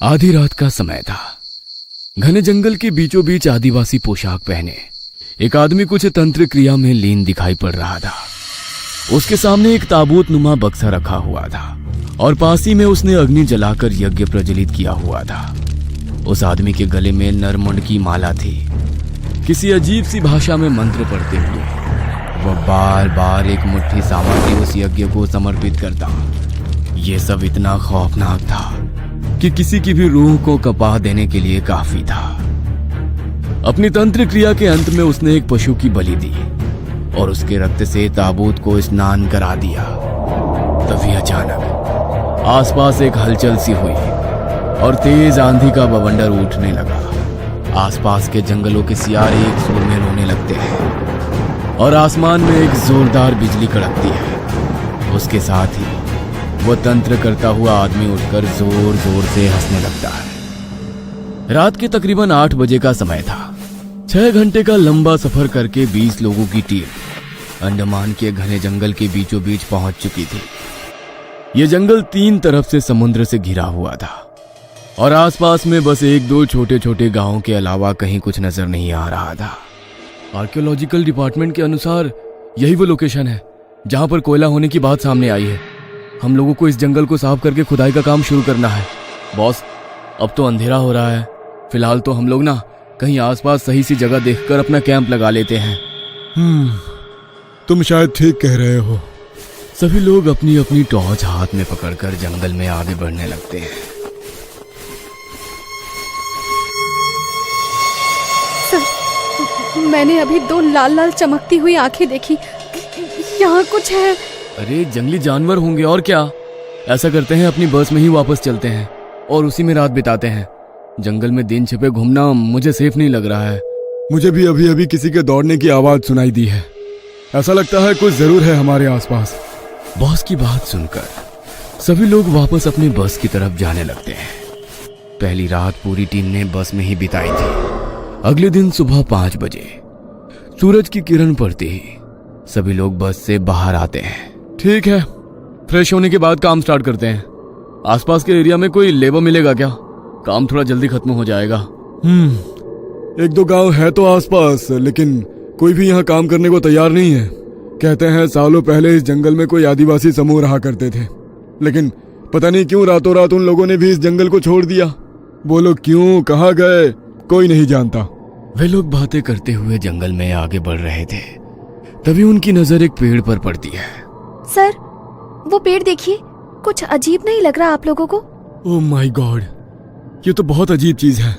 आधी रात का समय था। घने जंगल के बीचों बीच आदिवासी पोशाक पहने एक आदमी कुछ तंत्र क्रिया में लीन दिखाई पड़ रहा था। उसके सामने एक ताबूत नुमा बक्सा रखा हुआ था और पास ही में उसने अग्नि जलाकर यज्ञ प्रज्वलित किया हुआ था। उस आदमी के गले में नरमुंड की माला थी। किसी अजीब सी भाषा में मंत्र पढ़ते हुए वह बार बार एक मुट्ठी सामग्री उस यज्ञ को समर्पित करता। यह सब इतना खौफनाक था कि किसी की भी रूह को कपा देने के लिए काफी था। अपनी तंत्र क्रिया के अंत में उसने एक पशु की बलि दी और उसके रक्त से ताबूत को स्नान करा दिया। तभी अचानक आसपास एक हलचल सी हुई और तेज आंधी का बवंडर उठने लगा। आसपास के जंगलों के सियारे एक सुर में रोने लगते हैं और आसमान में एक जोरदार बिजली कड़कती है। उसके साथ ही वो तंत्र करता हुआ आदमी उठकर जोर जोर से हंसने लगता है। रात के तकरीबन 8 बजे का समय था। 6 घंटे का लंबा सफर करके 20 लोगों की टीम अंडमान के घने जंगल के बीचों बीच पहुंच चुकी थी। यह जंगल 3 तरफ से समुद्र से घिरा हुआ था और आसपास में बस 1-2 छोटे छोटे गांवों के अलावा कहीं कुछ नजर नहीं आ रहा था। आर्कियोलॉजिकल डिपार्टमेंट के अनुसार यही वो लोकेशन है जहां पर कोयला होने की बात सामने आई है। हम लोगों को इस जंगल को साफ करके खुदाई का काम शुरू करना है। बॉस, अब तो अंधेरा हो रहा है। फिलहाल तो हम लोग ना कहीं आसपास सही सी जगह देखकर अपना कैंप लगा लेते हैं। तुम शायद ठीक कह रहे हो। सभी लोग अपनी अपनी टॉर्च हाथ में पकड़कर जंगल में आगे बढ़ने लगते हैं। सर, मैंने अभी 2 लाल लाल चमकती हुई आंखें देखी। यहाँ कुछ है। अरे जंगली जानवर होंगे और क्या। ऐसा करते हैं, अपनी बस में ही वापस चलते हैं और उसी में रात बिताते हैं। जंगल में दिन छिपे घूमना मुझे सेफ नहीं लग रहा है। मुझे भी अभी अभी किसी के दौड़ने की आवाज सुनाई दी है। ऐसा लगता है कुछ जरूर है हमारे आसपास। बॉस की बात सुनकर सभी लोग वापस अपनी बस की तरफ जाने लगते हैं। पहली रात पूरी टीम ने बस में ही बिताई थी। अगले दिन सुबह 5 बजे सूरज की किरण पड़ते ही सभी लोग बस से बाहर आते हैं। ठीक है, फ्रेश होने के बाद काम स्टार्ट करते हैं। आसपास के एरिया में कोई लेबर मिलेगा क्या? काम थोड़ा जल्दी खत्म हो जाएगा। 1-2 गांव है तो आसपास, लेकिन कोई भी यहाँ काम करने को तैयार नहीं है। कहते हैं सालों पहले इस जंगल में कोई आदिवासी समूह रहा करते थे, लेकिन पता नहीं क्यों रातों रात उन लोगों ने भी इस जंगल को छोड़ दिया। वो लोग क्यों, कहाँ गए, कोई नहीं जानता। वे लोग बातें करते हुए जंगल में आगे बढ़ रहे थे। तभी उनकी नजर एक पेड़ पर पड़ती है। सर, वो पेड़ देखिए, कुछ अजीब नहीं लग रहा आप लोगों को? ओह माय गॉड, ये तो बहुत अजीब चीज है।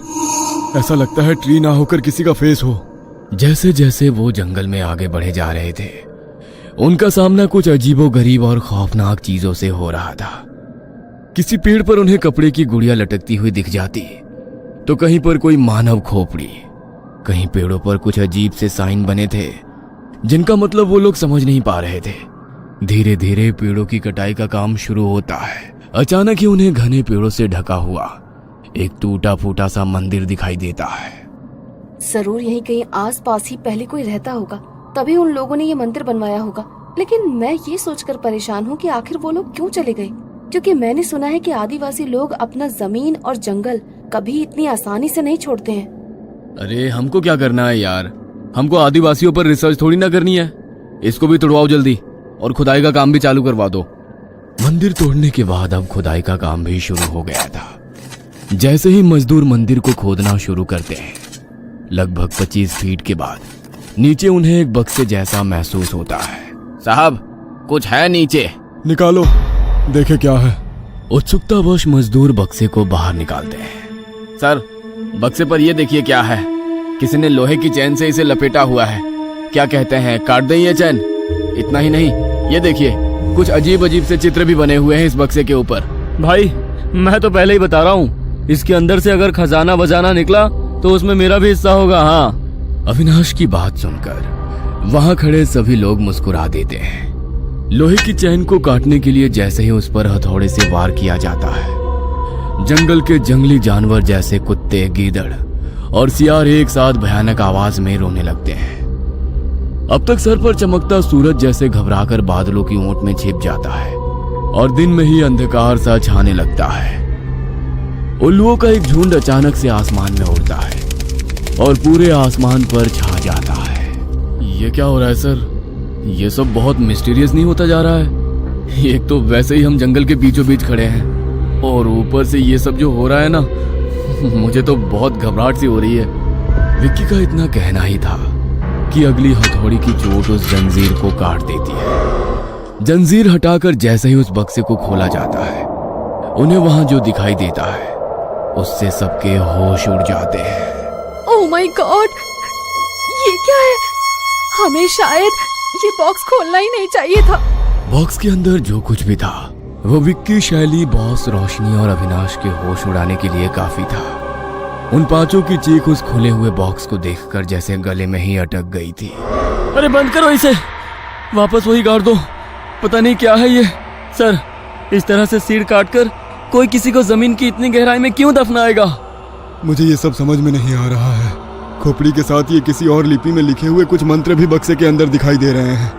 ऐसा लगता है ट्री ना होकर किसी का फेस हो। जैसे जैसे वो जंगल में आगे बढ़े जा रहे थे, उनका सामना कुछ अजीबोगरीब और खौफनाक चीजों से हो रहा था। किसी पेड़ पर उन्हें कपड़े की गुड़िया लटकती हुई दिख जाती, तो कहीं पर कोई मानव खोपड़ी। कहीं पेड़ों पर कुछ अजीब से साइन बने थे जिनका मतलब वो लोग समझ नहीं पा रहे थे। धीरे धीरे पेड़ों की कटाई का काम शुरू होता है। अचानक ही उन्हें घने पेड़ों से ढका हुआ एक टूटा फूटा सा मंदिर दिखाई देता है। जरूर यहीं कहीं आसपास ही पहले कोई रहता होगा, तभी उन लोगों ने ये मंदिर बनवाया होगा। लेकिन मैं ये सोचकर परेशान हूँ कि आखिर वो लोग क्यों चले गए, क्योंकि मैंने सुना है कि आदिवासी लोग अपना जमीन और जंगल कभी इतनी आसानी से नहीं छोड़ते हैं। अरे हमको क्या करना है यार, हमको आदिवासियों पर रिसर्च थोड़ी ना करनी है। इसको भी तोड़वाओ जल्दी और खुदाई का काम भी चालू करवा दो। मंदिर तोड़ने के बाद अब खुदाई का काम भी शुरू हो गया था। जैसे ही मजदूर मंदिर को खोदना शुरू करते हैं, लगभग 25 फीट के बाद नीचे उन्हें एक बक्से जैसा महसूस होता है। साहब, कुछ है नीचे। निकालो, देखे क्या है। उत्सुकतावश मजदूर बक्से को बाहर निकालते हैं। सर, बक्से पर यह देखिए क्या है। किसी ने लोहे की चैन से इसे लपेटा हुआ है। क्या कहते हैं, काट दें ये चैन? इतना ही नहीं, ये देखिए कुछ अजीब अजीब से चित्र भी बने हुए हैं इस बक्से के ऊपर। भाई, मैं तो पहले ही बता रहा हूँ, इसके अंदर से अगर खजाना बजाना निकला तो उसमें मेरा भी हिस्सा होगा। हाँ। अविनाश की बात सुनकर वहां खड़े सभी लोग मुस्कुरा देते हैं। लोहे की चैन को काटने के लिए जैसे ही उस पर हथौड़े से वार किया जाता है, जंगल के जंगली जानवर जैसे कुत्ते, गीदड़ और सियार एक साथ भयानक आवाज में रोने लगते हैं। अब तक सर पर चमकता सूरज जैसे घबराकर बादलों की ओट में छिप जाता है और दिन में ही अंधकार सा छाने लगता है। उल्लुओं का एक झुंड अचानक से आसमान में उड़ता है और पूरे आसमान पर छा जाता है। ये क्या हो रहा है सर? ये सब बहुत मिस्टीरियस नहीं होता जा रहा है? एक तो वैसे ही हम जंगल के बीचों बीच खड़े हैं और ऊपर से ये सब जो हो रहा है ना, मुझे तो बहुत घबराहट सी हो रही है। विक्की का इतना कहना ही था कि अगली हथौड़ी की चोट उस जंजीर को काट देती है। जंजीर हटाकर जैसे ही उस बक्से को खोला जाता है, उन्हें वहां जो दिखाई देता है उससे सबके होश उड़ जाते हैं। ओह माय गॉड, ये क्या है? हमें शायद ये बॉक्स खोलना ही नहीं चाहिए था। बॉक्स के अंदर जो कुछ भी था वो विक्की, शैली, बॉस, रोशनी और अविनाश के होश उड़ाने के लिए काफी था। उन पांचों की चीख उस खुले हुए बॉक्स को देखकर जैसे गले में ही अटक गई थी। अरे बंद करो इसे, वापस वही गाड़ दो। पता नहीं क्या है ये। सर, इस तरह से सीढ़ काटकर कोई किसी को जमीन की इतनी गहराई में क्यों दफनाएगा? मुझे ये सब समझ में नहीं आ रहा है। खोपड़ी के साथ ये किसी और लिपि में लिखे हुए कुछ मंत्र भी बक्से के अंदर दिखाई दे रहे हैं,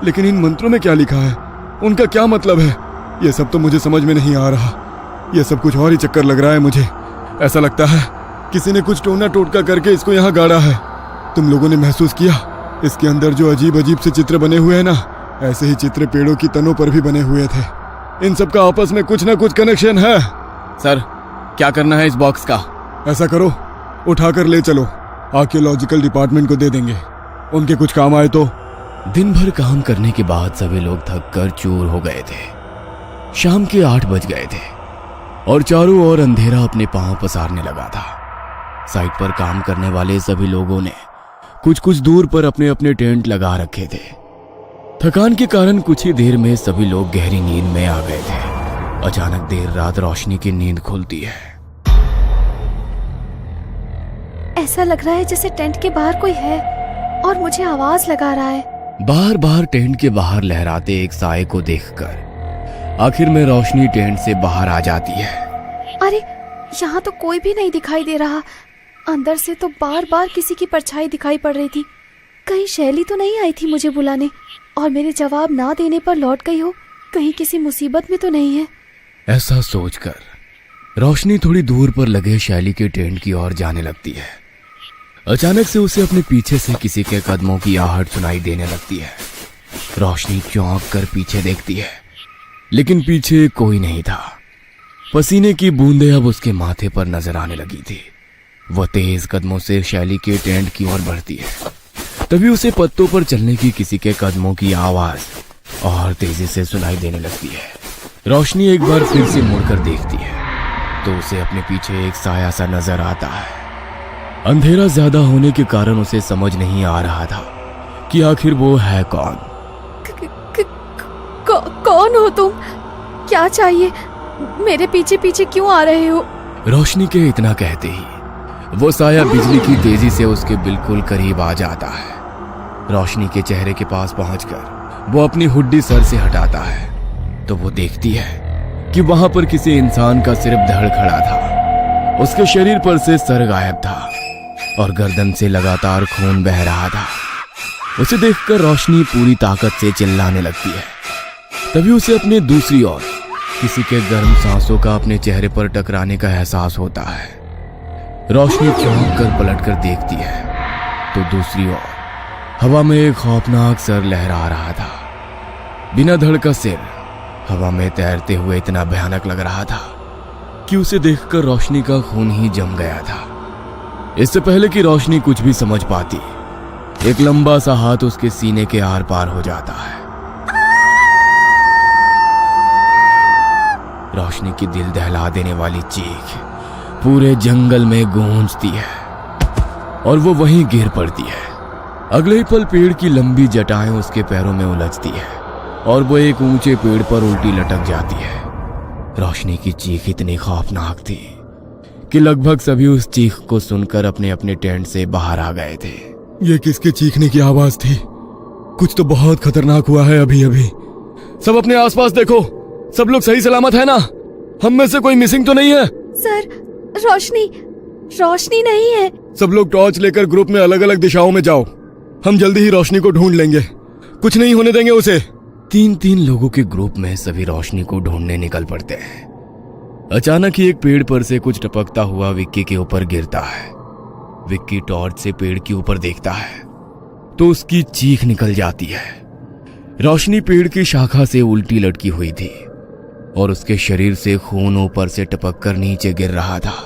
लेकिन इन मंत्रों में क्या लिखा है, उनका क्या मतलब है, ये सब तो मुझे समझ में नहीं आ रहा। ये सब कुछ और ही चक्कर लग रहा है मुझे। ऐसा लगता है किसी ने कुछ टोना टोटका करके इसको यहाँ गाड़ा है। तुम लोगों ने महसूस किया इसके अंदर जो अजीब अजीब से चित्र बने हुए हैं ना, ऐसे ही चित्र पेड़ों की तनों पर भी बने हुए थे। इन सब का आपस में कुछ ना कुछ कनेक्शन है। सर, क्या करना है इस बॉक्स का? ऐसा करो, उठाकर ले चलो, आर्कियोलॉजिकल डिपार्टमेंट को दे देंगे, उनके कुछ काम आए तो। दिन भर काम करने के बाद सभी लोग थक कर चूर हो गए थे। शाम के 8 बज गए थे और चारों ओर अंधेरा अपने पांव पसारने लगा था। साइट पर काम करने वाले सभी लोगों ने कुछ कुछ दूर पर अपने अपने टेंट लगा रखे थे। थकान के कारण कुछ ही देर में सभी लोग गहरी नींद में आ गए थे। अचानक देर रात रोशनी की नींद खुलती है। ऐसा लग रहा है जैसे टेंट के बाहर कोई है और मुझे आवाज लगा रहा है। बार बार टेंट के बाहर लहराते एक साए को देखकर आखिर में रोशनी टेंट से बाहर आ जाती है। अरे, यहाँ तो कोई भी नहीं दिखाई दे रहा। अंदर से तो बार बार किसी की परछाई दिखाई पड़ रही थी। कहीं शैली तो नहीं आई थी मुझे बुलाने और मेरे जवाब ना देने पर लौट गई हो? कहीं किसी मुसीबत में तो नहीं है? ऐसा सोचकर रोशनी थोड़ी दूर पर लगे शैली के टेंट की ओर जाने लगती है। अचानक से उसे अपने पीछे से किसी के कदमों की आहट सुनाई देने लगती है। रोशनी चौंक कर पीछे देखती है, लेकिन पीछे कोई नहीं था। पसीने की बूंदें अब उसके माथे पर नजर आने लगी थी। वह तेज कदमों से शैली के टेंट की ओर बढ़ती है। तभी उसे पत्तों पर चलने की किसी के कदमों की आवाज और तेजी से सुनाई देने लगती है। रोशनी एक बार फिर से मुड़कर देखती है तो उसे अपने पीछे एक साया सा नजर आता है। अंधेरा ज्यादा होने के कारण उसे समझ नहीं आ रहा था कि आखिर वो है कौन। कौन हो तुम? क्या चाहिए? मेरे पीछे पीछे क्यों आ रहे हो? रोशनी के इतना कहते ही वो साया बिजली की तेजी से उसके बिल्कुल करीब आ जाता है। रोशनी के चेहरे के पास पहुंचकर वो अपनी हुड्डी सर से हटाता है तो वो देखती है कि वहां पर किसी इंसान का सिर्फ धड़ खड़ा था। उसके शरीर पर से सर गायब था और गर्दन से लगातार खून बह रहा था। उसे देखकर रोशनी पूरी ताकत से चिल्लाने लगती है। तभी उसे अपने दूसरी ओर किसी के गर्म सांसों का अपने चेहरे पर टकराने का एहसास होता है। रोशनी चौंक कर पलट कर देखती है तो दूसरी ओर हवा में एक खौफनाक सर लहरा रहा था। बिना धड़ का सिर हवा में तैरते हुए इतना भयानक लग रहा था कि उसे देखकर रोशनी का खून ही जम गया था। इससे पहले कि रोशनी कुछ भी समझ पाती, एक लंबा सा हाथ उसके सीने के आर पार हो जाता है। रोशनी की दिल दहला देने वाली चीख पूरे जंगल में गूंजती है और वो वहीं गिर पड़ती है। अगले ही पल पेड़ की लंबी जटाएं उसके पैरों में उलझती है और वो एक ऊंचे पेड़ पर उल्टी लटक जाती है। रोशनी की चीख इतनी खौफनाक थी कि लगभग सभी उस चीख को सुनकर अपने अपने टेंट से बाहर आ गए थे। ये किसके चीखने की आवाज थी? कुछ तो बहुत खतरनाक हुआ है अभी अभी। सब अपने आसपास देखो, सब लोग सही सलामत है ना? हम में से कोई मिसिंग तो नहीं है? सर, रोशनी नहीं है। सब लोग टॉर्च लेकर ग्रुप में अलग अलग दिशाओं में जाओ। हम जल्दी ही रोशनी को ढूंढ लेंगे, कुछ नहीं होने देंगे उसे। 3-3 लोगों के ग्रुप में सभी रोशनी को ढूंढने निकल पड़ते हैं। अचानक ही एक पेड़ पर से कुछ टपकता हुआ विक्की के ऊपर गिरता है। विक्की टॉर्च से पेड़ के ऊपर देखता है तो उसकी चीख निकल जाती है। रोशनी पेड़ की शाखा से उल्टी लटकी हुई थी और उसके शरीर से खून ऊपर से टपक कर नीचे गिर रहा था।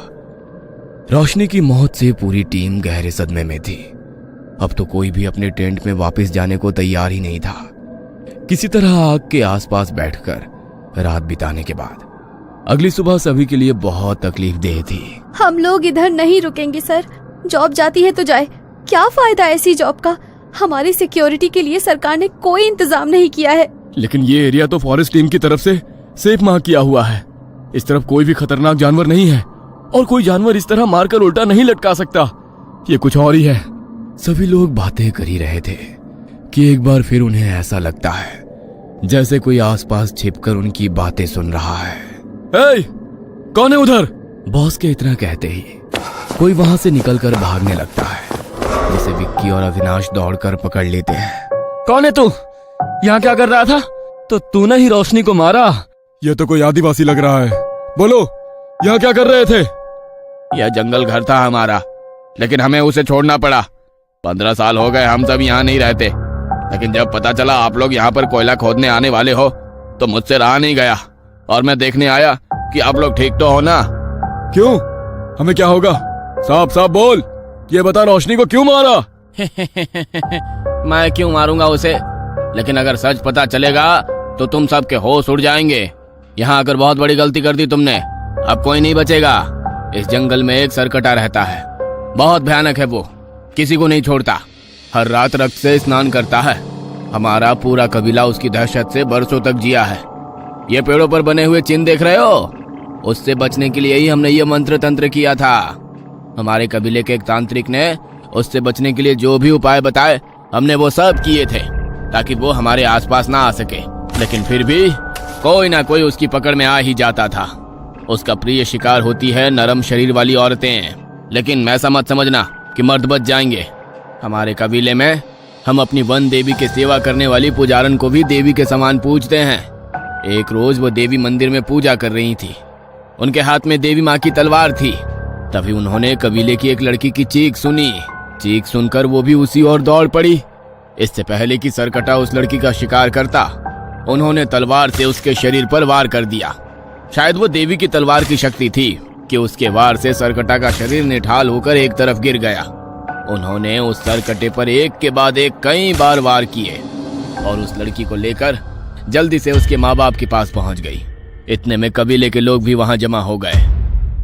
रोशनी की मौत से पूरी टीम गहरे सदमे में थी। अब तो कोई भी अपने टेंट में वापस जाने को तैयार ही नहीं था। किसी तरह आग के आसपास बैठकर रात बिताने के बाद अगली सुबह सभी के लिए बहुत तकलीफदेह थी। हम लोग इधर नहीं रुकेंगे सर। जॉब जाती है तो जाए, क्या फायदा ऐसी जॉब का। हमारी सिक्योरिटी के लिए सरकार ने कोई इंतजाम नहीं किया है। लेकिन ये एरिया तो फॉरेस्ट टीम की तरफ से सेफ मार्क किया हुआ है। इस तरफ कोई भी खतरनाक जानवर नहीं है और कोई जानवर इस तरह मारकर उल्टा नहीं लटका सकता। ये कुछ और ही है। सभी लोग बातें कर ही रहे थे कि एक बार फिर उन्हें ऐसा लगता है जैसे कोई आसपास छिपकर उनकी बातें सुन रहा है। ए, कौन है उधर? बॉस के इतना कहते ही कोई वहां से निकलकर भागने लगता है, जिसे विक्की और अविनाश दौड़कर पकड़ लेते हैं। कौन है तू? यहाँ क्या कर रहा था? तो तूने ही रोशनी को मारा? ये तो कोई आदिवासी लग रहा है। बोलो, यहाँ क्या कर रहे थे? यह जंगल घर था हमारा, लेकिन हमें उसे छोड़ना पड़ा। 15 साल हो गए हम सब यहाँ नहीं रहते, लेकिन जब पता चला आप लोग यहाँ पर कोयला खोदने आने वाले हो तो मुझसे रहा नहीं गया और मैं देखने आया कि आप लोग ठीक तो हो ना। क्यों? हमें क्या होगा? साफ साफ बोल, ये बता, रोशनी को क्यों मारा? मैं क्यों मारूंगा उसे? लेकिन अगर सच पता चलेगा तो तुम सबके होश उड़ जाएंगे। यहाँ आकर बहुत बड़ी गलती कर दी तुमने। अब कोई नहीं बचेगा। इस जंगल में एक सरकटा रहता है, बहुत भयानक है वो, किसी को नहीं छोड़ता। हर रात रक्त से स्नान करता है। हमारा पूरा कबीला उसकी दहशत से बरसों तक जिया है। ये पेड़ों पर बने हुए चिन्ह देख रहे हो? उससे बचने के लिए ही हमने ये मंत्र तंत्र किया था। हमारे कबीले के एक तांत्रिक ने उससे बचने के लिए जो भी उपाय बताए हमने वो सब किए थे ताकि वो हमारे आसपास ना आ सके। लेकिन फिर भी कोई ना कोई उसकी पकड़ में आ ही जाता था। उसका प्रिय शिकार होती है नरम शरीर वाली औरतें। लेकिन ऐसा मत समझना कि मर्द बच जाएंगे। हमारे कबीले में हम अपनी वन देवी की सेवा करने वाली पुजारन को भी देवी के समान पूजते हैं। एक रोज वो देवी मंदिर में पूजा कर रही थी। उनके हाथ में देवी माँ की तलवार थी। तभी उन्होंने कबीले की एक लड़की की चीख सुनी। चीख सुनकर वो भी उसी ओर दौड़ पड़ी। इससे पहले कि सरकटा उस लड़की का शिकार करता, उन्होंने तलवार से उसके शरीर पर वार कर दिया। शायद वो देवी की तलवार की शक्ति थी कि उसके वार से सरकटा का शरीर निठाल होकर एक तरफ गिर गया। उन्होंने उस सरकटे पर एक के बाद एक कई बार वार किए और उस लड़की को लेकर जल्दी से उसके माँ बाप के पास पहुंच गई। इतने में कबीले के लोग भी वहां जमा हो गए।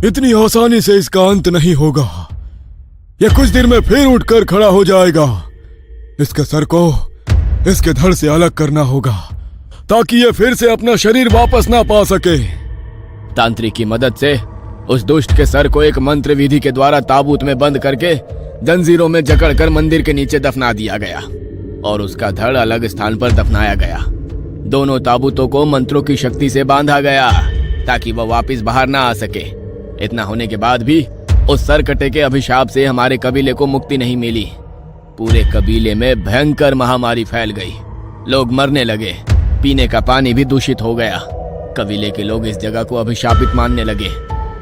इतनी आसानी से इसका अंत नहीं होगा। यह कुछ देर में फिर उठकर खड़ा हो जाएगा। इसके सर को इसके धड़ से अलग करना होगा ताकि यह फिर से अपना शरीर वापस ना पा सके। तांत्रिक की मदद से उस दुष्ट के सर को एक मंत्र विधि के द्वारा ताबूत में बंद करके जंजीरों में जकड़कर मंदिर के नीचे दफना दिया गया और उसका धड़ अलग स्थान पर दफनाया गया। दोनों ताबूतों को मंत्रों की शक्ति से बांधा गया ताकि वह वापस बाहर ना आ सके। इतना होने के बाद भी उस सरकटे के अभिशाप से हमारे कबीले को मुक्ति नहीं मिली। पूरे कबीले में भयंकर महामारी फैल गई। लोग मरने लगे। पीने का पानी भी दूषित हो गया। कबीले के लोग इस जगह को अभिशापित मानने लगे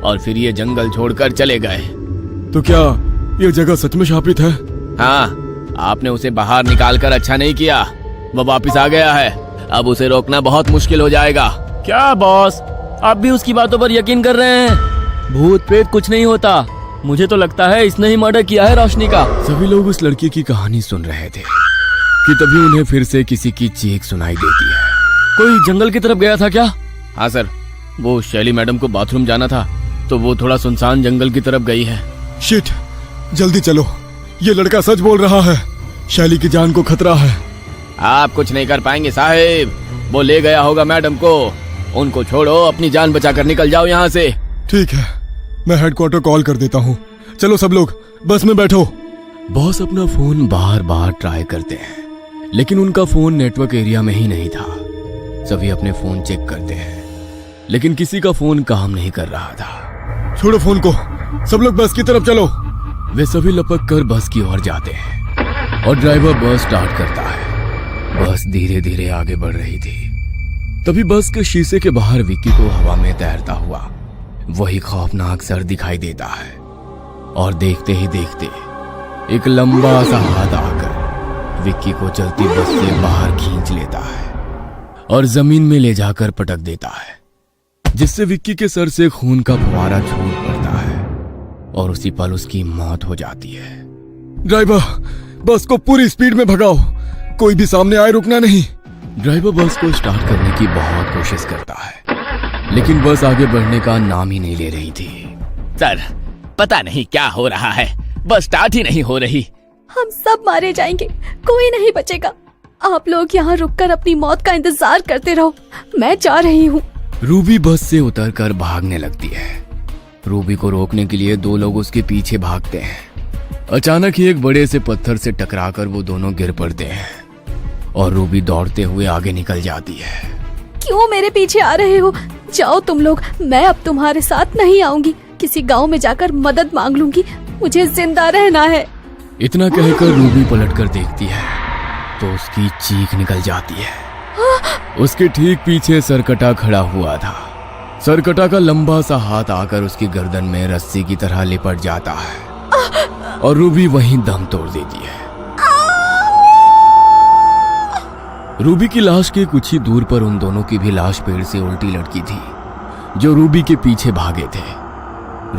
और फिर ये जंगल छोड़कर चले गए। तो क्या ये जगह सच में शापित है? हाँ, आपने उसे बाहर निकालकर अच्छा नहीं किया। वह वापस आ गया है। अब उसे रोकना बहुत मुश्किल हो जाएगा। क्या बॉस, आप भी उसकी बातों पर यकीन कर रहे हैं? भूत प्रेत कुछ नहीं होता। मुझे तो लगता है इसने ही मर्डर किया है रोशनी का। सभी लोग उस लड़की की कहानी सुन रहे थे कि तभी उन्हें फिर से किसी की चीख सुनाई देती है। कोई जंगल की तरफ गया था क्या? हाँ सर, वो शैली मैडम को बाथरूम जाना था तो वो थोड़ा सुनसान जंगल की तरफ गई है। शिट, जल्दी चलो, ये लड़का सच बोल रहा है। शैली की जान को खतरा है। आप कुछ नहीं कर पाएंगे साहिब। वो ले गया होगा मैडम को। उनको छोड़ो, अपनी जान बचाकर निकल जाओ यहाँ से। ठीक है, मैं हेडक्वार्टर कॉल कर देता हूँ। चलो सब लोग बस में बैठो। बॉस अपना फोन बार बार ट्राई करते हैं लेकिन उनका फोन नेटवर्क एरिया में ही नहीं था। सभी अपने फोन चेक करते हैं लेकिन किसी का फोन काम नहीं कर रहा था। छोड़ो फोन को, सब लोग बस की तरफ चलो। वे सभी लपक कर बस की ओर जाते हैं और ड्राइवर बस स्टार्ट करता है। बस धीरे धीरे आगे बढ़ रही थी। तभी बस के शीशे के बाहर विक्की को हवा में तैरता हुआ वही खौफनाक सर दिखाई देता है और देखते ही देखते एक लंबा सा हाथ आकर विक्की को चलती बस से बाहर खींच लेता है और जमीन में ले जाकर पटक देता है, जिससे विक्की के सर से खून का फुवारा छूट पड़ता है और उसी पल उसकी मौत हो जाती है। ड्राइवर, बस को पूरी स्पीड में भगाओ, कोई भी सामने आए रुकना नहीं। ड्राइवर बस को स्टार्ट करने की बहुत कोशिश करता है, लेकिन बस आगे बढ़ने का नाम ही नहीं ले रही थी। सर, पता नहीं क्या हो रहा है, बस स्टार्ट ही नहीं हो रही। हम सब मारे जाएंगे, कोई नहीं बचेगा। आप लोग यहाँ रुककर अपनी मौत का इंतजार करते रहो, मैं जा रही हूँ। रूबी बस से उतरकर भागने लगती है। रूबी को रोकने के लिए दो लोग उसके पीछे भागते हैं। अचानक ही एक बड़े से पत्थर से टकराकर वो दोनों गिर पड़ते हैं और रूबी दौड़ते हुए आगे निकल जाती है। क्यों मेरे पीछे आ रहे हो? जाओ तुम लोग, मैं अब तुम्हारे साथ नहीं आऊंगी। किसी गांव में जाकर मदद मांग लूंगी, मुझे जिंदा रहना है। इतना कहकर रूबी पलटकर देखती है तो उसकी चीख निकल जाती है। उसके ठीक पीछे सरकटा खड़ा हुआ था। सरकटा का लंबा सा हाथ आकर उसकी गर्दन में रस्सी की तरह लिपट जाता है और रूबी वहीं दम तोड़ देती है। रूबी की लाश के कुछ ही दूर पर उन दोनों की भी लाश पेड़ से उल्टी लटकी थी, जो रूबी के पीछे भागे थे।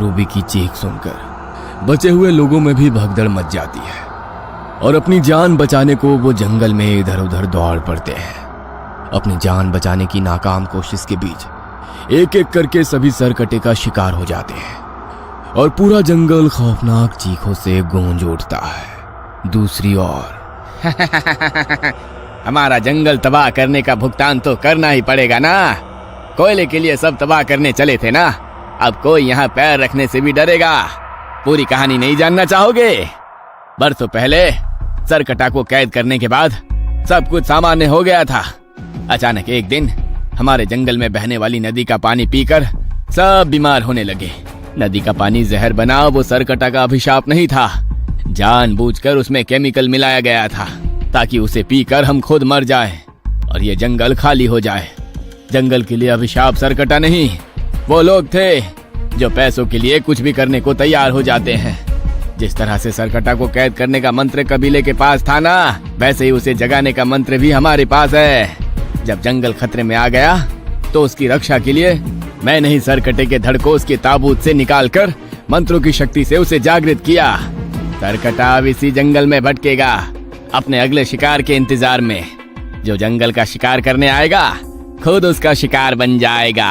रूबी की चीख सुनकर बचे हुए लोगों में भी भगदड़ मच जाती है और अपनी जान बचाने को वो जंगल में इधर उधर दौड़ पड़ते हैं। अपनी जान बचाने की नाकाम कोशिश के बीच एक एक करके सभी सरकटे का शिकार हो जाते हैं और पूरा जंगल खौफनाक चीखों से गूंज उठता है। दूसरी ओर हमारा जंगल तबाह करने का भुगतान तो करना ही पड़ेगा ना। कोयले के लिए सब तबाह करने चले थे ना, अब कोई यहाँ पैर रखने से भी डरेगा। पूरी कहानी नहीं जानना चाहोगे? बरसों पहले सरकटा को कैद करने के बाद सब कुछ सामान्य हो गया था। अचानक एक दिन हमारे जंगल में बहने वाली नदी का पानी पीकर सब बीमार होने लगे। नदी का पानी जहर बना वो सरकटा का अभिशाप नहीं था, जानबूझकर उसमें केमिकल मिलाया गया था ताकि उसे पीकर हम खुद मर जाएं और ये जंगल खाली हो जाए। जंगल के लिए अभिशाप सरकटा नहीं, वो लोग थे जो पैसों के लिए कुछ भी करने को तैयार हो जाते हैं। जिस तरह से सरकटा को कैद करने का मंत्र कबीले के पास था ना, वैसे ही उसे जगाने का मंत्र भी हमारे पास है। जब जंगल खतरे में आ गया तो उसकी रक्षा के लिए मैंने ही सरकटे के धड़ को उसके ताबूत से निकालकर मंत्रों की शक्ति से उसे जागृत किया। सरकटा अब इसी जंगल में भटकेगा अपने अगले शिकार के इंतजार में। जो जंगल का शिकार करने आएगा खुद उसका शिकार बन जाएगा।